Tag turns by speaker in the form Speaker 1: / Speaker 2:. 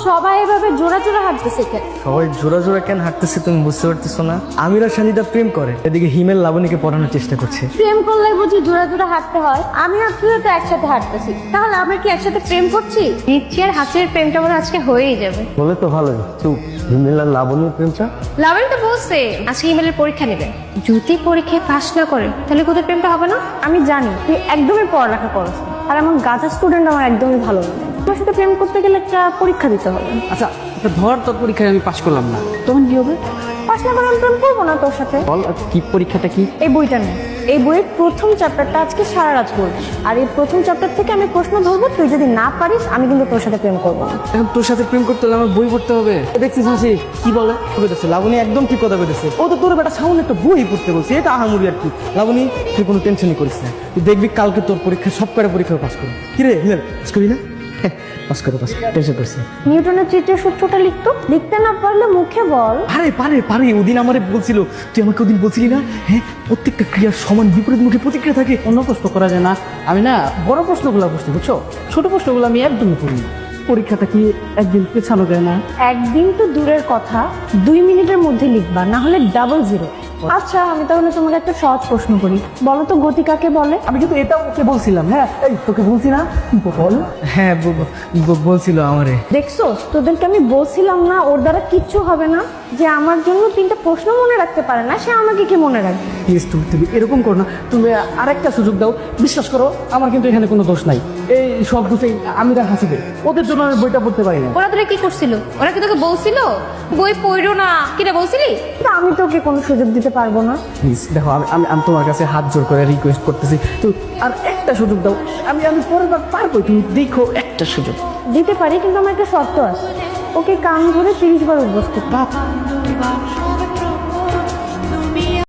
Speaker 1: সবাই এভাবে জোড়া জোড়া হাঁটতেছে কেন?
Speaker 2: সবাই জোড়া জোড়া কেন হাঁটতেছে তুমি বুঝতে পারতেছো না? আমির আর সানিদা প্রেম করে, এদিকে হিমেল লাবণীকে পড়ানোর চেষ্টা করছে।
Speaker 1: প্রেম করলে বুঝি জোড়া জোড়া হাঁটতে হয়? আমি আর তুই তো একসাথে হাঁটতেছি, তাহলে আমরা কি একসাথে প্রেম করছি? নিচ্ছি আর হাসির প্রেমটা মনে আজকে হয়েই যাবে।
Speaker 2: বলে তো ভালো, চুপ। হিমেল আর লাবণীর প্রেমটা
Speaker 1: লাবণী তো বলছে আজকে ইমেলের পরীক্ষা নেবে, যদি পরীক্ষায় পাশ না করে তাহলে তোদের প্রেমটা হবে না। আমি জানি তুই একদমই পড়ালেখা করছ না, আর এমন গাধা স্টুডেন্ট আমার একদমই ভালো লাগে। তোর সাথে প্রেম করতে গেলে একটা পরীক্ষা দিতে হবে।
Speaker 3: আচ্ছা ধর তোর পরীক্ষায় আমি পাশ করলাম না, তখন কি হবে?
Speaker 1: পাশ না করে আমি প্রেম করবো না তোর সাথে।
Speaker 3: বল কি পরীক্ষাটা কি?
Speaker 1: এই বইটা নেই, এই বইয়ের প্রথম চ্যাপ্টারটা আজকে সারা রাত পড়বি, আর এই প্রথম চ্যাপ্টার থেকে আমি প্রশ্ন ধরবো, তুই যদি না পারিস আমি কিন্তু তোর সাথে প্রেম করবো না।
Speaker 3: এখন তোর সাথে প্রেম করতে হলে আমার বই পড়তে হবে। দেখছিস হাসি কি বলে?
Speaker 2: বলতেছে লাবণী একদম ঠিক কথা বলতেছে। ও তো তোর বেটা সামনে একটা বই পড়তে বলছে, এটা আহামরি আর কি। লাবণী তুই কোনো টেনশনই করিস না, তুই দেখবি কালকে তোর পরীক্ষা সব কটা পরীক্ষা পাস করবি। কি রে হিমেল, পাস করবি না? পাস করো, পাস, টেনশন করছি।
Speaker 1: নিউটনের তৃতীয় সূত্রটা লিখতে না পারলে মুখে বল।
Speaker 2: আরে পারে ওদিন আমারে বলছিল, তুই আমাকে ওদিন বলছিলি না, হ্যাঁ প্রত্যেকটা ক্রিয়ার সমান বিপরীত মুখে প্রতিক্রিয়া থাকে।
Speaker 3: অন্য প্রশ্ন করা যায় না? আমি না বড় প্রশ্নগুলো বুঝতে, বুঝছো? ছোট প্রশ্নগুলো আমি একদমই করি না। পরীক্ষাটা কি একদিন পেছানো যায় না?
Speaker 1: একদিন তো দূরের কথা, 2 মিনিটের মধ্যে লিখবা, না হলে ডাবল জিরো। আচ্ছা আমি তাহলে তোমাকে একটা সহজ প্রশ্ন করি, বলো তো গতি কাকে বলে?
Speaker 3: আমি কিন্তু এটাও ওকে বলছিলাম। হ্যাঁ এই তোকে বলছি না, বল।
Speaker 2: হ্যাঁ বলছিল আমারে।
Speaker 1: দেখছো তোদেরকে আমি বলছিলাম না ওর দ্বারা কিচ্ছু হবে না, যে আমার জন্য 3টা প্রশ্ন মনে রাখতে পারে না, সে আমাকে কি মনে রাখবে?
Speaker 3: প্লিজ তুমি এরকম করো না, তুমি আরেকটা সুযোগ দাও। বিশ্বাস করো আমার কিন্তু এখানে কোনো দোষ নাই, এই সব দোষেই আমিরা হাসিবে। ওদের জন্য আমি বইটা পড়তে পারি না।
Speaker 4: ওরা তোরা কি করছিল? ওরা কি তোকে বলছিল বই পড়ো না? কিটা বলছিলি?
Speaker 1: কিন্তু আমি তোকে কোনো সুযোগ দিতে পারবো না।
Speaker 3: প্লিজ দেখো, আমি তোমার কাছে হাত জোর করে রিকোয়েস্ট করতেছি, তো আর একটা সুযোগ দাও। আমি পরের বার পারবো, তুমি দেখো একটা সুযোগ।
Speaker 1: দিতে পারি, কিন্তু আমার একটা শর্ত আছে, ওকে কান ধরে 30 বার উদ্বোস করতে।